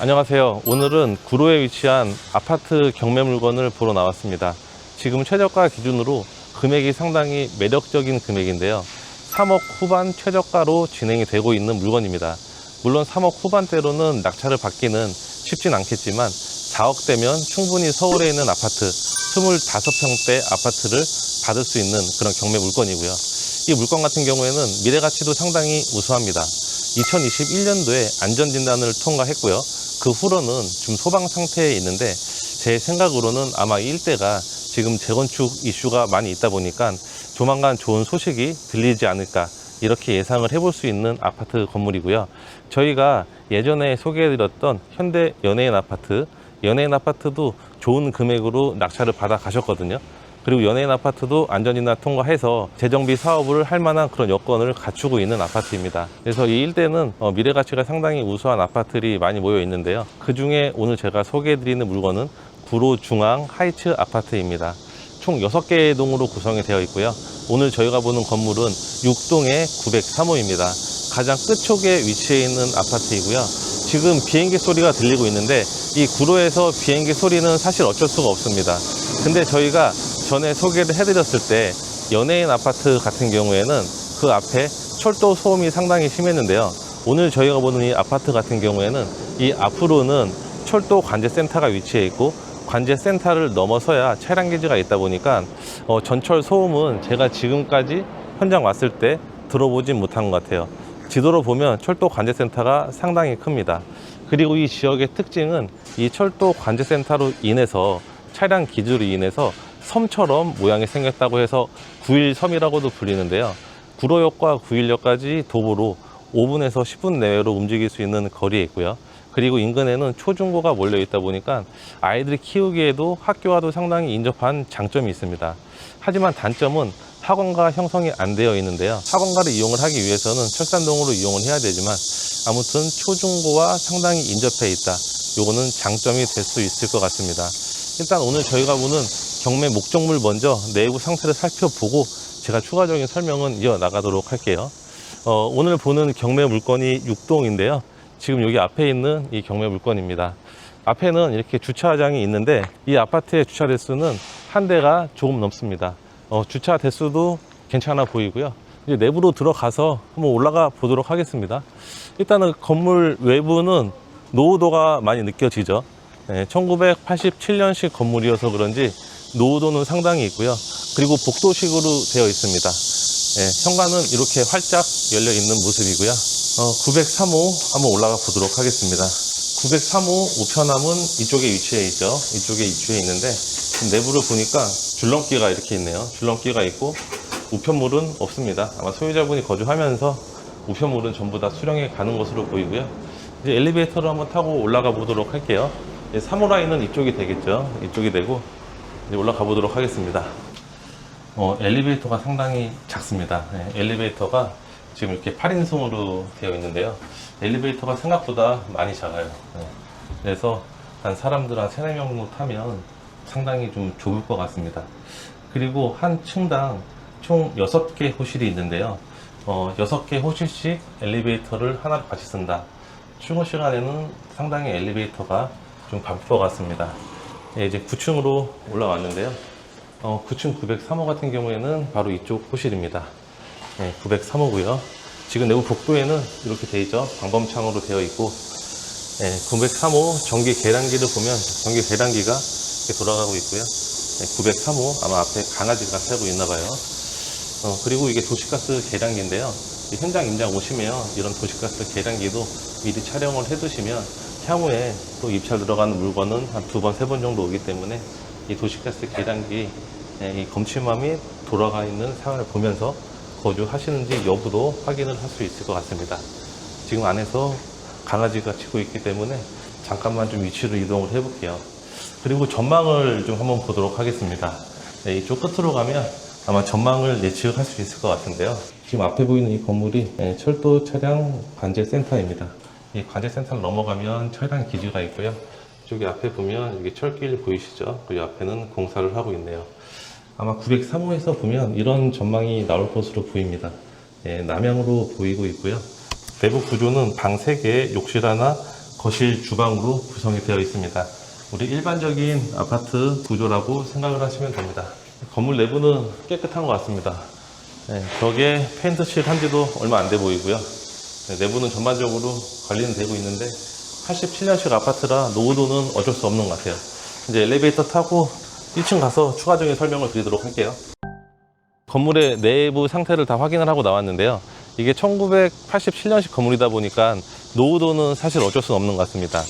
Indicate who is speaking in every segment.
Speaker 1: 안녕하세요. 오늘은 구로에 위치한 아파트 경매 물건을 보러 나왔습니다. 지금 최저가 기준으로 금액이 상당히 매력적인 금액인데요. 3억 후반 최저가로 진행이 되고 있는 물건입니다. 물론 3억 후반대로는 낙찰을 받기는 쉽진 않겠지만 4억대면 충분히 서울에 있는 아파트 25평대 아파트를 받을 수 있는 그런 경매 물건이고요. 이 물건 같은 경우에는 미래 가치도 상당히 우수합니다. 2021년도에 안전진단을 통과했고요. 그 후로는 좀 소방 상태에 있는데 제 생각으로는 아마 이 일대가 지금 재건축 이슈가 많이 있다 보니까 조만간 좋은 소식이 들리지 않을까 이렇게 예상을 해볼 수 있는 아파트 건물이고요. 저희가 예전에 소개해드렸던 현대 연예인 아파트도 좋은 금액으로 낙찰을 받아 가셨거든요. 그리고 연예인 아파트도 안전진단 통과해서 재정비 사업을 할 만한 그런 여건을 갖추고 있는 아파트입니다. 그래서 이 일대는 미래 가치가 상당히 우수한 아파트들이 많이 모여 있는데요. 그 중에 오늘 제가 소개해드리는 물건은 구로 중앙 하이츠 아파트입니다. 총 6개의 동으로 구성이 되어 있고요. 오늘 저희가 보는 건물은 6동의 903호입니다. 가장 끝쪽에 위치해 있는 아파트이고요. 지금 비행기 소리가 들리고 있는데 이 구로에서 비행기 소리는 사실 어쩔 수가 없습니다. 근데 저희가 전에 소개를 해드렸을 때 연예인 아파트 같은 경우에는 그 앞에 철도 소음이 상당히 심했는데요. 오늘 저희가 보는 이 아파트 같은 경우에는 이 앞으로는 철도 관제센터가 위치해 있고 관제센터를 넘어서야 차량 기지가 있다 보니까 전철 소음은 제가 지금까지 현장 왔을 때 들어보진 못한 것 같아요. 지도로 보면 철도 관제센터가 상당히 큽니다. 그리고 이 지역의 특징은 이 철도 관제센터로 인해서 차량 기지로 인해서 섬처럼 모양이 생겼다고 해서 9.1섬이라고도 불리는데요. 구로역과 9.1역까지 도보로 5분에서 10분 내외로 움직일 수 있는 거리에 있고요. 그리고 인근에는 초중고가 몰려 있다 보니까 아이들이 키우기에도 학교와도 상당히 인접한 장점이 있습니다. 하지만 단점은 학원가 형성이 안 되어 있는데요. 학원가를 이용을 하기 위해서는 철산동으로 이용을 해야 되지만 아무튼 초중고와 상당히 인접해 있다. 요거는 장점이 될 수 있을 것 같습니다. 일단 오늘 저희가 보는 경매 목적물 먼저 내부 상태를 살펴보고 제가 추가적인 설명은 이어나가도록 할게요. 오늘 보는 경매 물건이 6동인데요. 지금 여기 앞에 있는 이 경매 물건입니다. 앞에는 이렇게 주차장이 있는데 이 아파트의 주차 대수는 한 대가 조금 넘습니다. 주차 대수도 괜찮아 보이고요. 이제 내부로 들어가서 한번 올라가 보도록 하겠습니다. 일단은 건물 외부는 노후도가 많이 느껴지죠. 1987년식 건물이어서 그런지 노후도는 상당히 있고요. 그리고 복도식으로 되어 있습니다. 현관은 이렇게 활짝 열려 있는 모습이고요. 903호 한번 올라가 보도록 하겠습니다. 903호 우편함은 이쪽에 위치해 있죠. 이쪽에 위치해 있는데 내부를 보니까 줄넘기가 이렇게 있네요. 줄넘기가 있고 우편물은 없습니다. 아마 소유자분이 거주하면서 우편물은 전부 다 수령해 가는 것으로 보이고요. 이제 엘리베이터를 한번 타고 올라가 보도록 할게요. 3호 라인은 이쪽이 되겠죠. 이쪽이 되고 이제 올라가 보도록 하겠습니다. 엘리베이터가 상당히 작습니다. 엘리베이터가 지금 이렇게 8인승으로 되어 있는데요. 엘리베이터가 생각보다 많이 작아요. 그래서 한 사람들 한 3, 4명 정도 타면 상당히 좀 좁을 것 같습니다. 그리고 한 층당 총 6개 호실이 있는데요. 6개 호실씩 엘리베이터를 하나로 같이 쓴다. 출근 시간에는 상당히 엘리베이터가 좀 바쁠 것 같습니다. 이제 9층으로 올라왔는데요. 9층 903호 같은 경우에는 바로 이쪽 호실입니다. 903호고요. 지금 내부 복도에는 이렇게 되어 있죠. 방범창으로 되어 있고 903호 전기 계량기를 보면 전기 계량기가 이렇게 돌아가고 있고요. 903호 아마 앞에 강아지가 살고 있나 봐요. 그리고 이게 도시가스 계량기인데요. 현장 임장 오시면 이런 도시가스 계량기도 미리 촬영을 해 두시면 향후에 또 입찰 들어가는 물건은 한 2번, 3번 정도 오기 때문에 이 도시가스 계량기 이 검침함이 돌아가 있는 상황을 보면서 거주하시는지 여부도 확인을 할 수 있을 것 같습니다. 지금 안에서 강아지가 치고 있기 때문에 잠깐만 좀 위치로 이동을 해 볼게요. 그리고 전망을 좀 한번 보도록 하겠습니다. 이쪽 끝으로 가면 아마 전망을 예측할 수 있을 것 같은데요. 지금 앞에 보이는 이 건물이 철도 차량 관제센터입니다. 이 관제센터를 넘어가면 차량 기지가 있고요. 저기 앞에 보면 여기 철길 보이시죠? 그리고 앞에는 공사를 하고 있네요. 아마 903호에서 보면 이런 전망이 나올 것으로 보입니다. 남향으로 보이고 있고요. 내부 구조는 방 3개, 욕실 하나, 거실, 주방으로 구성이 되어 있습니다. 우리 일반적인 아파트 구조라고 생각을 하시면 됩니다. 건물 내부는 깨끗한 것 같습니다. 네, 벽에 페인트 칠 한 지도 얼마 안 돼 보이고요. 네, 내부는 전반적으로 관리는 되고 있는데 87년식 아파트라 노후도는 어쩔 수 없는 것 같아요. 이제 엘리베이터 타고 1층 가서 추가적인 설명을 드리도록 할게요. 건물의 내부 상태를 다 확인을 하고 나왔는데요. 이게 1987년식 건물이다 보니까 노후도는 사실 어쩔 수 없는 것 같습니다.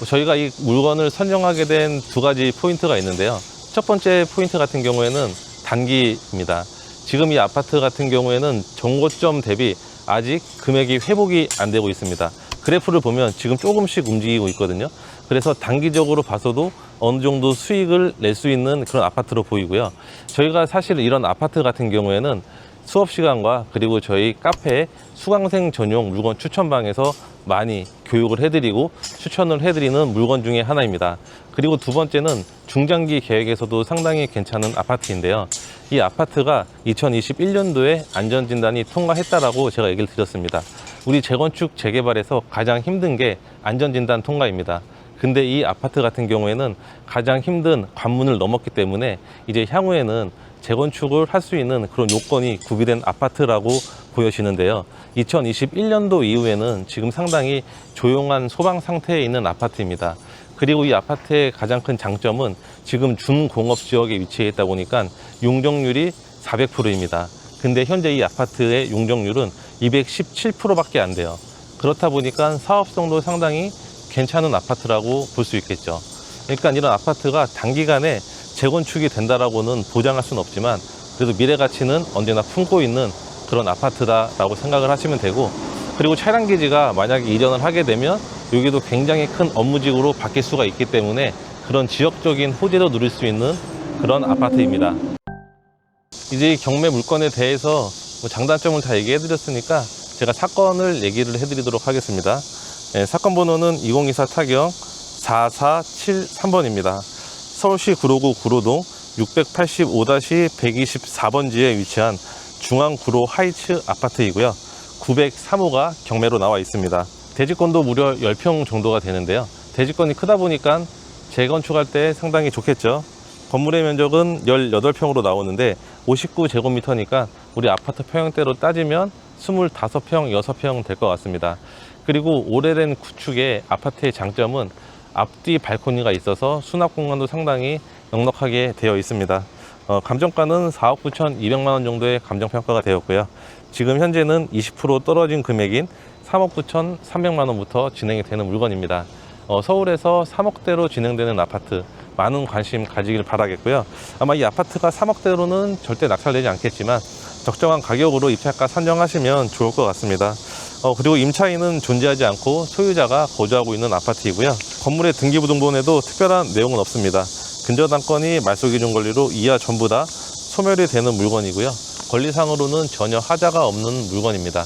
Speaker 1: 저희가 이 물건을 선정하게 된 두 가지 포인트가 있는데요. 첫 번째 포인트 같은 경우에는 단기입니다. 지금 이 아파트 같은 경우에는 정고점 대비 아직 금액이 회복이 안 되고 있습니다. 그래프를 보면 지금 조금씩 움직이고 있거든요. 그래서 단기적으로 봐서도 어느 정도 수익을 낼 수 있는 그런 아파트로 보이고요. 저희가 사실 이런 아파트 같은 경우에는 수업 시간과 그리고 저희 카페 수강생 전용 물건 추천방에서 많이 교육을 해드리고 추천을 해드리는 물건 중에 하나입니다. 그리고 두 번째는 중장기 계획에서도 상당히 괜찮은 아파트인데요. 이 아파트가 2021년도에 안전진단이 통과했다라고 제가 얘기를 드렸습니다. 우리 재건축 재개발에서 가장 힘든 게 안전진단 통과입니다. 근데 이 아파트 같은 경우에는 가장 힘든 관문을 넘었기 때문에 이제 향후에는 재건축을 할 수 있는 그런 요건이 구비된 아파트라고 보여지는데요. 2021년도 이후에는 지금 상당히 조용한 소방 상태에 있는 아파트입니다. 그리고 이 아파트의 가장 큰 장점은 지금 준공업 지역에 위치해 있다 보니까 용적률이 400%입니다. 근데 현재 이 아파트의 용적률은 217%밖에 안 돼요. 그렇다 보니까 사업성도 상당히 괜찮은 아파트라고 볼 수 있겠죠. 그러니까 이런 아파트가 단기간에 재건축이 된다라고는 보장할 수는 없지만 그래도 미래 가치는 언제나 품고 있는 그런 아파트다라고 생각을 하시면 되고, 그리고 차량 기지가 만약에 이전을 하게 되면 여기도 굉장히 큰 업무지구로 바뀔 수가 있기 때문에 그런 지역적인 호재도 누릴 수 있는 그런 아파트입니다. 이제 이 경매 물건에 대해서 장단점을 다 얘기해 드렸으니까 제가 사건을 얘기를 해 드리도록 하겠습니다. 네, 사건 번호는 2024 타경 4473번입니다. 서울시 구로구 구로동 685-124번지에 위치한 중앙구로 하이츠 아파트이고요. 903호가 경매로 나와 있습니다. 대지권도 무려 10평 정도가 되는데요. 대지권이 크다 보니까 재건축할 때 상당히 좋겠죠. 건물의 면적은 18평으로 나오는데 59제곱미터니까 우리 아파트 평형대로 따지면 25평, 6평 될 것 같습니다. 그리고 오래된 구축의 아파트의 장점은 앞뒤 발코니가 있어서 수납 공간도 상당히 넉넉하게 되어 있습니다. 감정가는 4억 9,200만 원 정도의 감정평가가 되었고요. 지금 현재는 20% 떨어진 금액인 3억 9,300만 원부터 진행이 되는 물건입니다. 서울에서 3억대로 진행되는 아파트 많은 관심 가지길 바라겠고요. 아마 이 아파트가 3억대로는 절대 낙찰되지 않겠지만 적정한 가격으로 입찰가 선정하시면 좋을 것 같습니다. 그리고 임차인은 존재하지 않고 소유자가 거주하고 있는 아파트이고요. 건물의 등기부등본에도 특별한 내용은 없습니다. 근저당권이 말소기준 권리로 이하 전부 다 소멸이 되는 물건이고요. 권리상으로는 전혀 하자가 없는 물건입니다.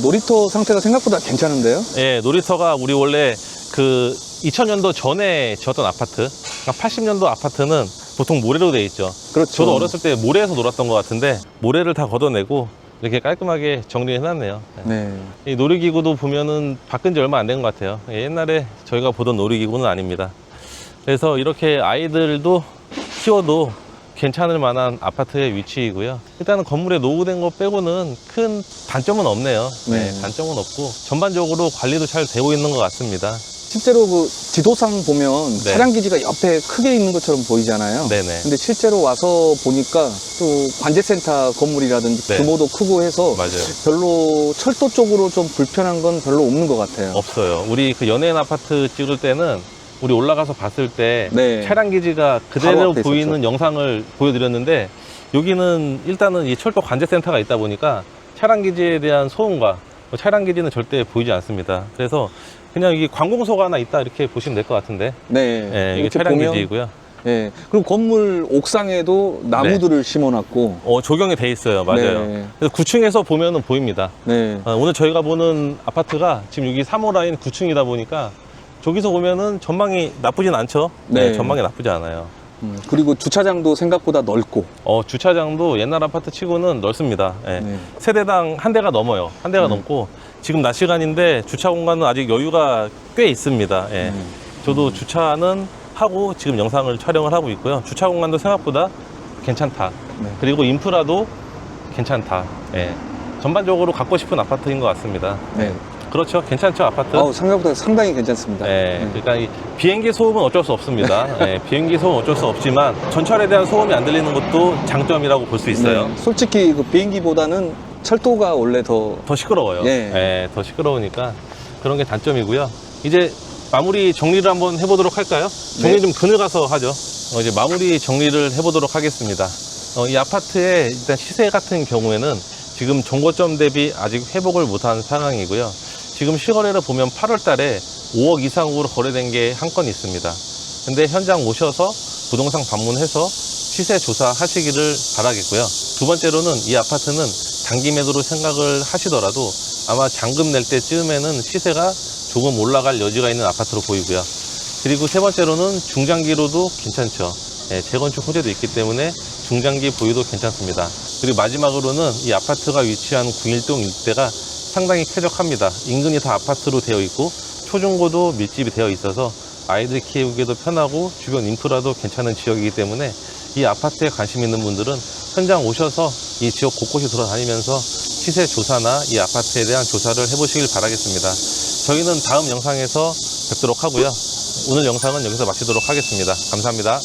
Speaker 2: 놀이터 상태가 생각보다 괜찮은데요?
Speaker 1: 네, 놀이터가 우리 원래 그 2000년도 전에 지었던 아파트, 그러니까 80년도 아파트는 보통 모래로 되어 있죠.
Speaker 2: 그렇죠.
Speaker 1: 저도 어렸을 때 모래에서 놀았던 것 같은데 모래를 다 걷어내고 이렇게 깔끔하게 정리해 놨네요.
Speaker 2: 네.
Speaker 1: 이 놀이기구도 보면은 바꾼 지 얼마 안 된 것 같아요. 옛날에 저희가 보던 놀이기구는 아닙니다. 그래서 이렇게 아이들도 키워도 괜찮을 만한 아파트의 위치이고요. 일단은 건물에 노후된 거 빼고는 큰 단점은 없네요.
Speaker 2: 네.
Speaker 1: 단점은 없고 전반적으로 관리도 잘 되고 있는 것 같습니다.
Speaker 2: 실제로 그 지도상 보면
Speaker 1: 네.
Speaker 2: 차량 기지가 옆에 크게 있는 것처럼 보이잖아요.
Speaker 1: 네네.
Speaker 2: 근데 실제로 와서 보니까 또 관제센터 건물이라든지
Speaker 1: 네.
Speaker 2: 규모도 크고 해서
Speaker 1: 맞아요.
Speaker 2: 별로 철도 쪽으로 좀 불편한 건 별로 없는 것 같아요.
Speaker 1: 없어요. 우리 그 연예인 아파트 찍을 때는 우리 올라가서 봤을 때
Speaker 2: 네.
Speaker 1: 차량 기지가
Speaker 2: 바로
Speaker 1: 그대로
Speaker 2: 앞에
Speaker 1: 보이는
Speaker 2: 있었죠.
Speaker 1: 영상을 보여드렸는데 여기는 일단은 이 철도 관제센터가 있다 보니까 차량 기지에 대한 소음과 차량 기지는 절대 보이지 않습니다. 그래서 그냥 이게 관공서가 하나 있다 이렇게 보시면 될 것 같은데.
Speaker 2: 네.
Speaker 1: 네, 이게
Speaker 2: 이렇게
Speaker 1: 차량
Speaker 2: 보면,
Speaker 1: 기지이고요.
Speaker 2: 네. 그리고 건물 옥상에도 나무들을 심어놨고.
Speaker 1: 조경이 돼 있어요. 맞아요.
Speaker 2: 네.
Speaker 1: 그래서 9층에서 보면은 보입니다.
Speaker 2: 네.
Speaker 1: 오늘 저희가 보는 아파트가 지금 여기 3호 라인 9층이다 보니까 저기서 보면은 전망이 나쁘진 않죠.
Speaker 2: 네.
Speaker 1: 전망이 나쁘지 않아요.
Speaker 2: 그리고 주차장도 생각보다 넓고.
Speaker 1: 주차장도 옛날 아파트 치고는 넓습니다. 예.
Speaker 2: 네.
Speaker 1: 세대당 한 대가 넘어요. 한 대가 넘고 지금 낮 시간인데 주차 공간은 아직 여유가 꽤 있습니다. 예. 저도 주차는 하고 지금 영상을 촬영을 하고 있고요. 주차 공간도 생각보다 괜찮다.
Speaker 2: 네.
Speaker 1: 그리고 인프라도 괜찮다. 예. 전반적으로 갖고 싶은 아파트인 것 같습니다.
Speaker 2: 네.
Speaker 1: 그렇죠. 괜찮죠, 아파트?
Speaker 2: 생각보다 상당히 괜찮습니다.
Speaker 1: 예,
Speaker 2: 네.
Speaker 1: 그러니까 이 비행기 소음은 어쩔 수 없습니다. 예, 비행기 소음은 어쩔 수 없지만 전철에 대한 소음이 안 들리는 것도 장점이라고 볼 수 있어요.
Speaker 2: 네. 솔직히 그 비행기보다는 철도가 원래 더
Speaker 1: 시끄러워요.
Speaker 2: 예.
Speaker 1: 예, 더 시끄러우니까 그런 게 단점이고요. 이제 마무리 정리를 한번 해보도록 할까요? 정리
Speaker 2: 네.
Speaker 1: 좀 그늘 가서 하죠. 이제 마무리 정리를 해보도록 하겠습니다. 이 아파트의 일단 시세 같은 경우에는 지금 종고점 대비 아직 회복을 못한 상황이고요. 지금 시거래를 보면 8월 달에 5억 이상으로 거래된 게 한 건 있습니다. 근데 현장 오셔서 부동산 방문해서 시세 조사하시기를 바라겠고요. 두 번째로는 이 아파트는 단기 매도로 생각을 하시더라도 아마 잔금 낼 때쯤에는 시세가 조금 올라갈 여지가 있는 아파트로 보이고요. 그리고 세 번째로는 중장기로도 괜찮죠. 예, 재건축 호재도 있기 때문에 중장기 보유도 괜찮습니다. 그리고 마지막으로는 이 아파트가 위치한 구일동 일대가 상당히 쾌적합니다. 인근이 다 아파트로 되어 있고 초중고도 밀집이 되어 있어서 아이들 키우기도 편하고 주변 인프라도 괜찮은 지역이기 때문에 이 아파트에 관심 있는 분들은 현장 오셔서 이 지역 곳곳이 돌아다니면서 시세 조사나 이 아파트에 대한 조사를 해보시길 바라겠습니다. 저희는 다음 영상에서 뵙도록 하고요. 오늘 영상은 여기서 마치도록 하겠습니다. 감사합니다.